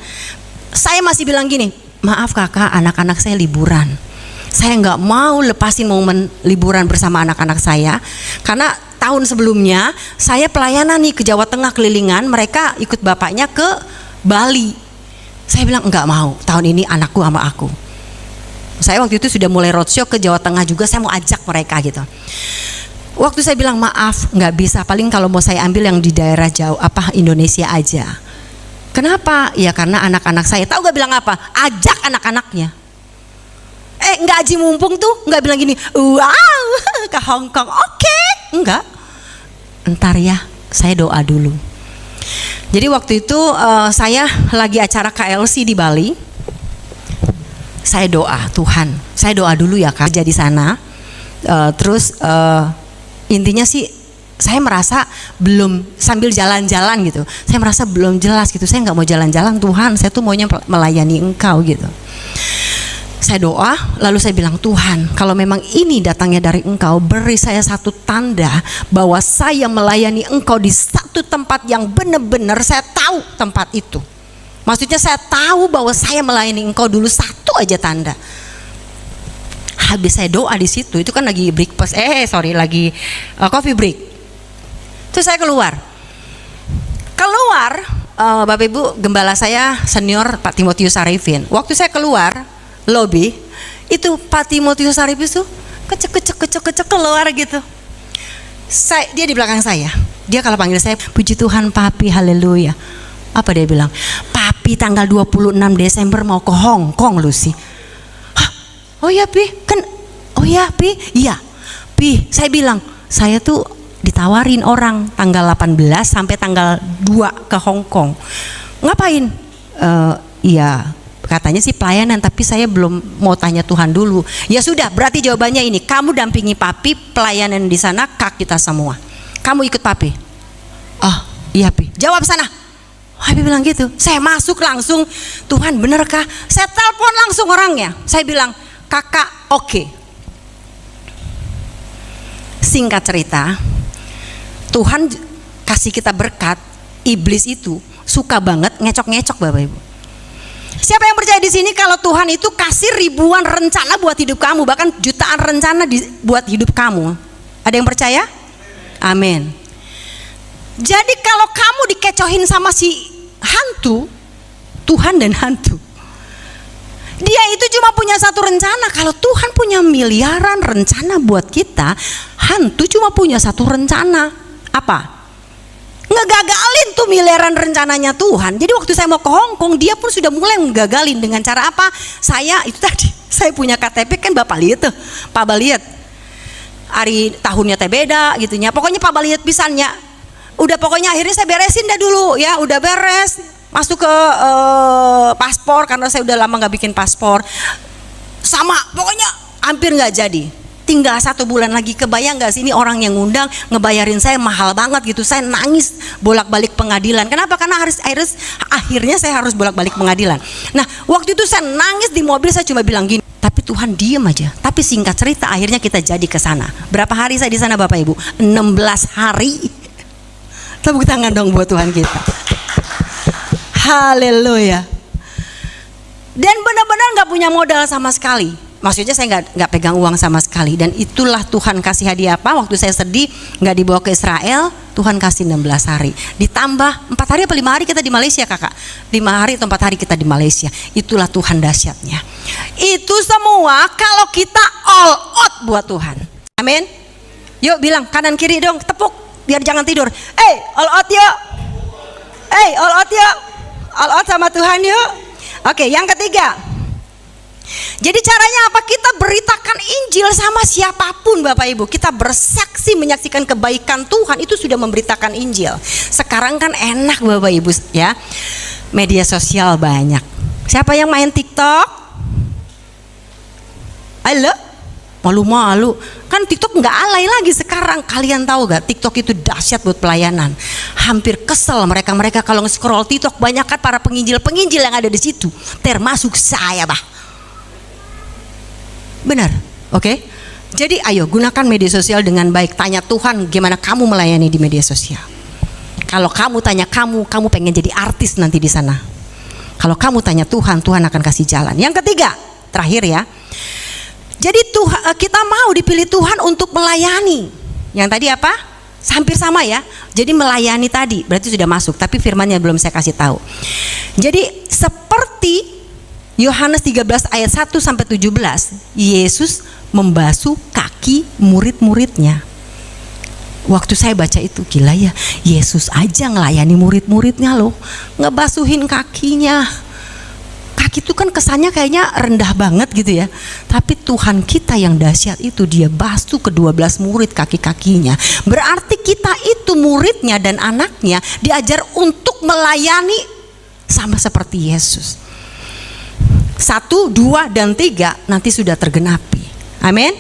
Speaker 2: Saya masih bilang gini, maaf kakak, anak-anak saya liburan. Saya nggak mau lepasin momen liburan bersama anak-anak saya, karena tahun sebelumnya saya pelayanan nih ke Jawa Tengah kelilingan, mereka ikut bapaknya ke Bali. Saya bilang enggak mau, tahun ini anakku sama aku. Saya waktu itu sudah mulai roadshow ke Jawa Tengah juga, saya mau ajak mereka gitu. Waktu saya bilang maaf, nggak bisa, paling kalau mau saya ambil yang di daerah jauh, Indonesia aja. Kenapa? Ya karena anak-anak saya, tahu gak bilang apa? Ajak anak-anaknya. Nggak haji mumpung tuh, nggak bilang gini, wow ke Hong Kong, oke. Enggak, entar ya, saya doa dulu. Jadi waktu itu saya lagi acara KLC di Bali. Saya doa, Tuhan, saya doa dulu ya Kak, jadi sana. Terus intinya sih saya merasa belum, sambil jalan-jalan gitu, saya merasa belum jelas gitu. Saya nggak mau jalan-jalan Tuhan, saya tuh maunya melayani Engkau gitu. Saya doa, lalu saya bilang, Tuhan, kalau memang ini datangnya dari Engkau, beri saya satu tanda bahwa saya melayani Engkau di satu tempat yang benar-benar saya tahu tempat itu. Maksudnya saya tahu bahwa saya melayani Engkau dulu, satu aja tanda. Habis saya doa di situ, itu kan lagi breakfast, lagi coffee break. Terus saya keluar, Bapak Ibu, gembala saya senior Pak Timotius Arifin. Waktu saya keluar lobby, itu Pak Timotius Arifin tuh kecek keluar gitu. Dia di belakang saya. Dia kalau panggil saya, puji Tuhan Papi, haleluya. Apa dia bilang? Papi tanggal 26 Desember mau ke Hong Kong, Lucy. Hah? Oh ya Pi, kan? Oh ya Pi, iya Pi. Saya bilang, saya tuh ditawarin orang tanggal 18 sampai tanggal 2 ke Hong Kong. Ngapain? Iya, katanya sih pelayanan, tapi saya belum mau tanya Tuhan dulu. Ya sudah, berarti jawabannya ini, kamu dampingi Papi pelayanan di sana, kak kita semua. Kamu ikut Papi. Oh iya Pi, jawab sana. Papi bilang gitu. Saya masuk langsung, Tuhan benarkah? Saya telepon langsung orangnya. Saya bilang, kakak oke. Singkat cerita, Tuhan kasih kita berkat. Iblis itu suka banget ngecok-ngecok Bapak Ibu. Siapa yang percaya di sini kalau Tuhan itu kasih ribuan rencana buat hidup kamu, bahkan jutaan rencana buat hidup kamu? Ada yang percaya? Amin. Jadi kalau kamu dikecohin sama si hantu, Tuhan dan hantu, dia itu cuma punya satu rencana. Kalau Tuhan punya miliaran rencana buat kita, hantu cuma punya satu rencana. Apa? Ngegagalin tuh miliaran rencananya Tuhan. Jadi waktu saya mau ke Hong Kong, dia pun sudah mulai ngegagalin. Dengan cara apa? Saya itu tadi, saya punya KTP kan Bapak lihat tuh, Pak Baliet. Hari tahunnya teh beda gitunya. Pokoknya Pak Baliet pisannya. Udah pokoknya akhirnya saya beresin dah dulu ya, udah beres. Masuk ke paspor, karena saya udah lama nggak bikin paspor. Sama, pokoknya hampir nggak jadi. Tinggal 1 bulan lagi. Kebayang gak sih ini orang yang ngundang ngebayarin saya mahal banget gitu. Saya nangis bolak-balik pengadilan. Kenapa? Karena akhirnya saya harus bolak-balik pengadilan. Nah waktu itu saya nangis di mobil, saya cuma bilang gini, tapi Tuhan diem aja. Tapi singkat cerita akhirnya kita jadi ke sana. Berapa hari saya di sana Bapak Ibu? 16 hari. Tepuk tangan dong buat Tuhan kita. Haleluya. Dan benar-benar gak punya modal sama sekali. Maksudnya saya nggak pegang uang sama sekali. Dan itulah Tuhan kasih hadiah apa? Waktu saya sedih nggak dibawa ke Israel, Tuhan kasih 16 hari. Ditambah 4 hari apa 5 hari kita di Malaysia kakak? 5 hari atau 4 hari kita di Malaysia. Itulah Tuhan dahsyatnya. Itu semua kalau kita all out buat Tuhan. Amin. Yuk bilang kanan kiri dong, tepuk biar jangan tidur. All out yuk. All out yuk. All out sama Tuhan yuk. Oke, yang ketiga. Jadi caranya apa? Kita beritakan Injil sama siapapun Bapak Ibu. Kita bersaksi menyaksikan kebaikan Tuhan, itu sudah memberitakan Injil. Sekarang kan enak Bapak Ibu ya. Media sosial banyak. Siapa yang main TikTok? Halo? Malu-malu. Kan TikTok nggak alay lagi sekarang. Kalian tahu gak? TikTok itu dahsyat buat pelayanan. Hampir kesel mereka kalau nge-scroll TikTok, banyak kan para penginjil-penginjil yang ada di situ. Termasuk saya, Benar, oke? Jadi ayo gunakan media sosial dengan baik. Tanya Tuhan gimana kamu melayani di media sosial. Kalau kamu tanya kamu pengen jadi artis nanti di sana. Kalau kamu tanya Tuhan, Tuhan akan kasih jalan. Yang ketiga, terakhir ya. Jadi kita mau dipilih Tuhan untuk melayani. Yang tadi apa? Hampir sama ya. Jadi melayani tadi berarti sudah masuk, tapi firmannya belum saya kasih tahu. Jadi seperti Yohanes 13 ayat 1 sampai 17, Yesus membasuh kaki murid-muridnya. Waktu saya baca itu gila ya, Yesus aja ngelayani murid-muridnya loh, ngebasuhin kakinya. Kaki itu kan kesannya kayaknya rendah banget gitu ya. Tapi Tuhan kita yang dahsyat itu, dia basuh ke-12 murid kaki-kakinya. Berarti kita itu muridnya dan anaknya diajar untuk melayani sama seperti Yesus. 1, 2, dan 3 nanti sudah tergenapi. Amin.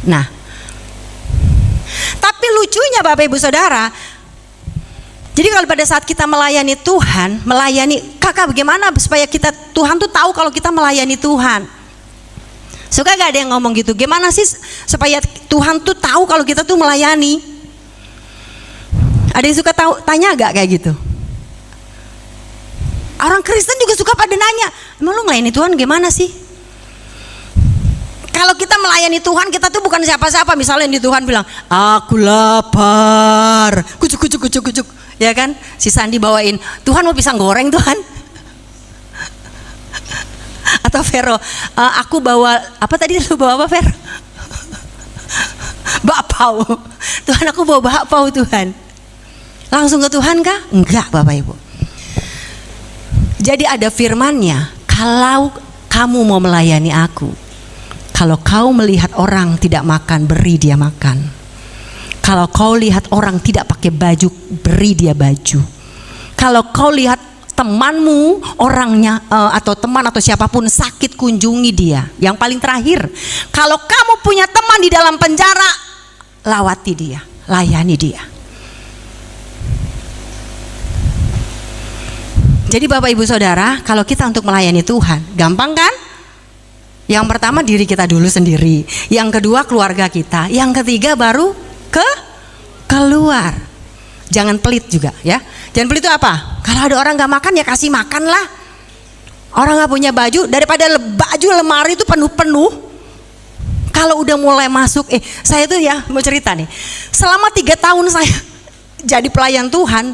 Speaker 2: Nah, tapi lucunya Bapak Ibu Saudara, jadi kalau pada saat kita melayani Tuhan, kakak bagaimana supaya Tuhan tuh tahu kalau kita melayani Tuhan? Suka gak ada yang ngomong gitu? Gimana sih supaya Tuhan tuh tahu kalau kita tuh melayani? Ada yang suka tanya gak kayak gitu? Orang Kristen juga suka pada nanya, emang lu melayani Tuhan gimana sih? Kalau kita melayani Tuhan, kita tuh bukan siapa-siapa. Misalnya di Tuhan bilang, aku lapar, kucuk, ya kan? Si Sandi bawain, Tuhan mau pisang goreng Tuhan. Atau Vero, aku bawa, apa tadi lu bawa apa Vero? Bakpao. Tuhan aku bawa bakpao Tuhan. Langsung ke Tuhan kah? Enggak Bapak Ibu. Jadi ada firman-Nya, kalau kamu mau melayani aku, kalau kau melihat orang tidak makan, beri dia makan. Kalau kau lihat orang tidak pakai baju, beri dia baju. Kalau kau lihat temanmu, orangnya atau teman atau siapapun sakit, kunjungi dia. Yang paling terakhir, kalau kamu punya teman di dalam penjara, lawati dia, layani dia. Jadi Bapak Ibu Saudara, kalau kita untuk melayani Tuhan, gampang kan? Yang pertama diri kita dulu sendiri, yang kedua keluarga kita, yang ketiga baru keluar. Jangan pelit juga ya. Jangan pelit itu apa? Kalau ada orang gak makan ya kasih makan lah. Orang gak punya baju, daripada baju lemari itu penuh-penuh. Kalau udah mulai masuk, saya tuh ya mau cerita nih. Selama 3 tahun saya jadi pelayan Tuhan,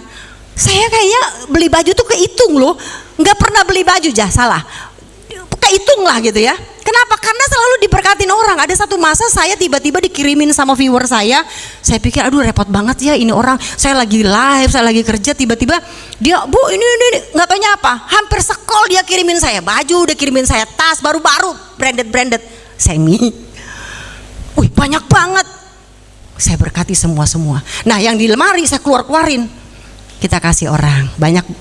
Speaker 2: saya kayaknya beli baju tuh kehitung loh. Gak pernah beli baju, salah. Kehitung lah gitu ya. Kenapa? Karena selalu diberkatin orang. Ada satu masa saya tiba-tiba dikirimin sama viewer saya pikir aduh repot banget ya ini orang. Saya lagi live, saya lagi kerja, tiba-tiba dia, bu ini nggak taunya apa, hampir sekol dia kirimin saya baju, dia kirimin saya tas baru-baru branded semi. Wih banyak banget. Saya berkati semua. Nah yang di lemari saya keluarin. Kita kasih orang.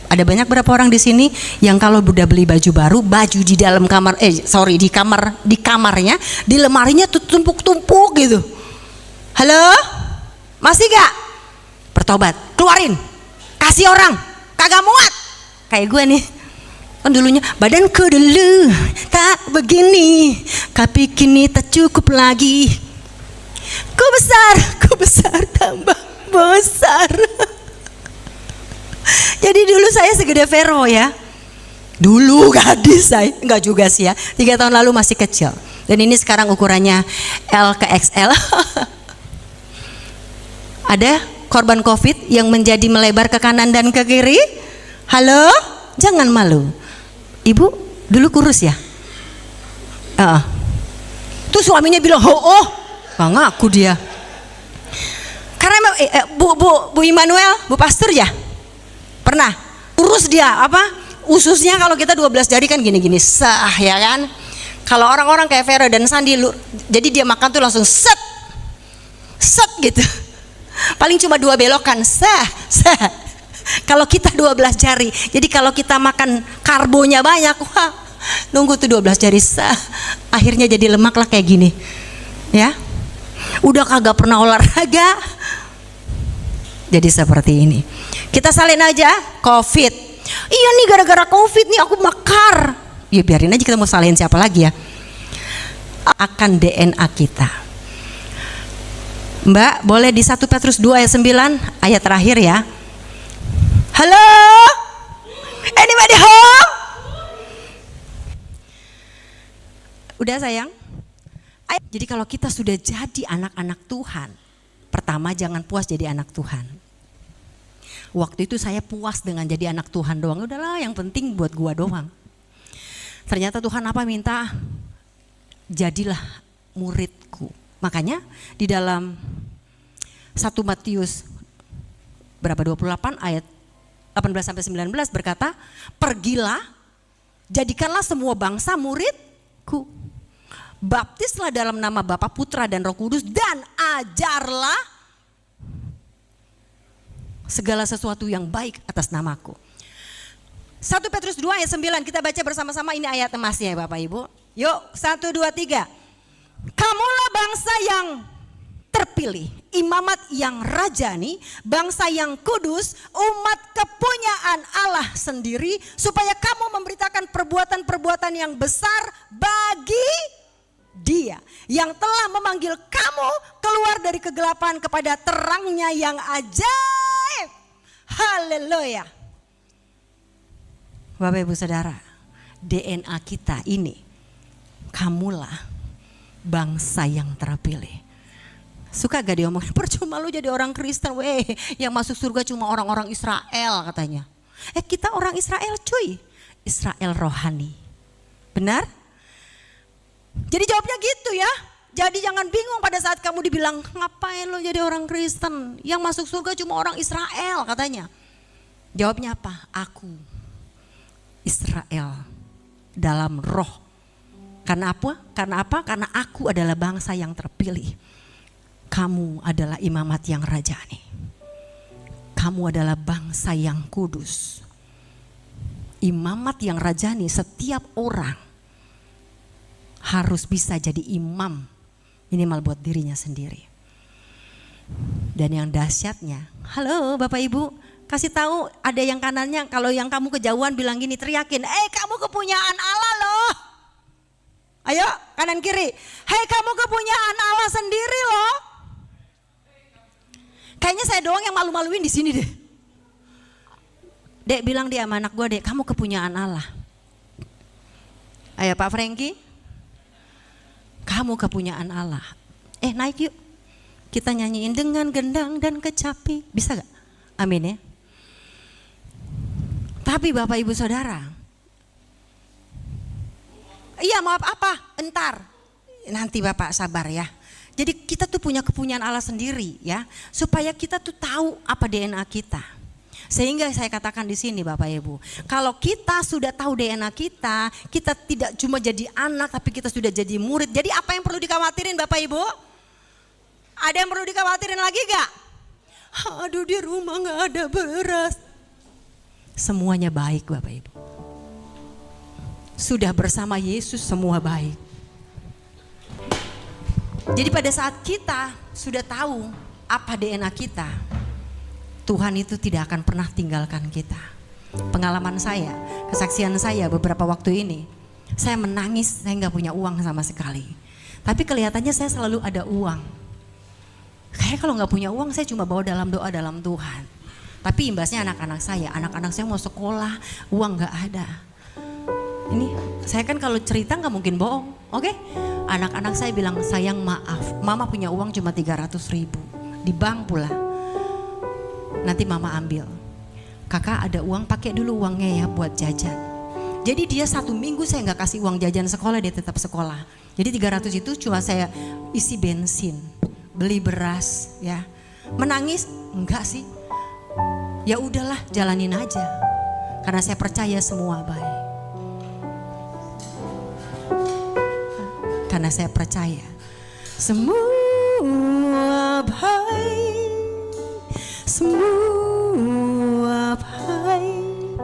Speaker 2: Ada banyak berapa orang di sini yang kalau udah beli baju baru, baju di dalam kamar, di kamarnya, di lemarinya tuh tumpuk-tumpuk gitu. Halo? Masih gak? Bertobat, keluarin, kasih orang, kagak muat. Kayak gue nih, kan dulunya badanku dulu tak begini, tapi kini tak cukup lagi. Ku besar tambah besar. Jadi dulu saya segede Vero ya. Dulu gadis saya, enggak juga sih ya. 3 tahun lalu masih kecil. Dan ini sekarang ukurannya L ke XL. Ada korban COVID yang menjadi melebar ke kanan dan ke kiri? Halo? Jangan malu. Ibu dulu kurus ya? Tuh suaminya bilang, oh, gak ngaku dia. Karena Bu Immanuel, Bu Pastor ya? Pernah kurus dia, ususnya kalau kita 12 jari kan gini-gini, sah ya kan? Kalau orang-orang kayak Vero dan Sandi, jadi dia makan tuh langsung set gitu. Paling cuma 2 belokan, sah. Kalau kita 12 jari, jadi kalau kita makan karbonya banyak, wah nunggu tuh 12 jari sah. Akhirnya jadi lemak lah kayak gini, ya. Udah kagak pernah olahraga, jadi seperti ini. Kita salin aja COVID. Iya nih gara-gara COVID nih aku makar. Ya biarin aja, kita mau salin siapa lagi ya. Akan DNA kita. Mbak boleh di 1 Petrus 2 ayat 9 ayat terakhir ya. Halo? Anybody home? Udah sayang? Jadi kalau kita sudah jadi anak-anak Tuhan, pertama jangan puas jadi anak Tuhan. Waktu itu saya puas dengan jadi anak Tuhan doang. Udahlah yang penting buat gua doang. Ternyata Tuhan minta? Jadilah muridku. Makanya di dalam 1 Matius 28 ayat 18-19 berkata, pergilah, jadikanlah semua bangsa muridku. Baptislah dalam nama Bapa, Putra dan Roh Kudus, dan ajarlah segala sesuatu yang baik atas namaku. 1 Petrus 2 ayat 9 kita baca bersama-sama, ini ayat emasnya ya Bapak Ibu. Yuk 1, 2, 3. Kamulah bangsa yang terpilih, imamat yang rajani, bangsa yang kudus, umat kepunyaan Allah sendiri, supaya kamu memberitakan perbuatan-perbuatan yang besar bagi Dia yang telah memanggil kamu keluar dari kegelapan kepada terangnya yang ajaib. Haleluya. Bapak Ibu Saudara, DNA kita ini, kamulah bangsa yang terpilih. Suka gak diomongin, percuma lu jadi orang Kristen, yang masuk surga cuma orang-orang Israel katanya. Kita orang Israel cuy, Israel rohani. Benar? Jadi jawabnya gitu ya. Jadi jangan bingung pada saat kamu dibilang, ngapain lu jadi orang Kristen, yang masuk surga cuma orang Israel katanya. Jawabnya apa? Aku Israel dalam roh. Karena apa? Karena aku adalah bangsa yang terpilih. Kamu adalah imamat yang rajani. Kamu adalah bangsa yang kudus. Imamat yang rajani, setiap orang harus bisa jadi imam, minimal buat dirinya sendiri. Dan yang dahsyatnya, halo Bapak Ibu, kasih tahu ada yang kanannya, kalau yang kamu kejauhan bilang gini, teriakin, kamu kepunyaan Allah loh. Ayo kanan kiri, kamu kepunyaan Allah sendiri loh. Kayaknya saya doang yang malu-maluin di sini deh. Dek bilang dia sama anak gue, Dek kamu kepunyaan Allah. Ayo Pak Franky, kamu kepunyaan Allah. Naik yuk, kita nyanyiin dengan gendang dan kecapi, bisa gak? Amin ya. Tapi Bapak Ibu Saudara, iya maaf apa? Entar, nanti Bapak sabar ya. Jadi kita tuh punya kepunyaan Allah sendiri ya, supaya kita tuh tahu apa DNA kita. Sehingga saya katakan di sini Bapak Ibu, kalau kita sudah tahu DNA kita, kita tidak cuma jadi anak tapi kita sudah jadi murid. Jadi apa yang perlu dikhawatirin Bapak Ibu? Ada yang perlu dikhawatirin lagi gak? Aduh di rumah gak ada beras. Semuanya baik Bapak Ibu. Sudah bersama Yesus semua baik. Jadi pada saat kita sudah tahu apa DNA kita, Tuhan itu tidak akan pernah tinggalkan kita. Pengalaman saya, kesaksian saya beberapa waktu ini, saya menangis, saya gak punya uang sama sekali. Tapi kelihatannya saya selalu ada uang. Kayak kalau gak punya uang saya cuma bawa dalam doa dalam Tuhan. Tapi imbasnya anak-anak saya mau sekolah, uang gak ada. Ini saya kan kalau cerita gak mungkin bohong, oke? Anak-anak saya bilang, sayang maaf, mama punya uang cuma 300.000 di bank pula. nanti mama ambil. Kakak ada uang, pakai dulu uangnya ya buat jajan. Jadi dia 1 minggu saya nggak kasih uang jajan sekolah, dia tetap sekolah. Jadi 300 itu cuma saya isi bensin, beli beras ya. Menangis? Enggak sih. Ya udahlah, jalanin aja. Karena saya percaya semua baik. Karena saya percaya semua baik, semua baik.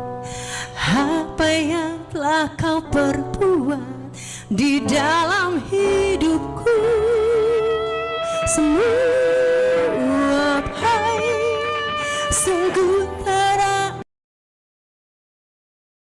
Speaker 2: Apa yang telah kau perbuat di dalam hidupku, semua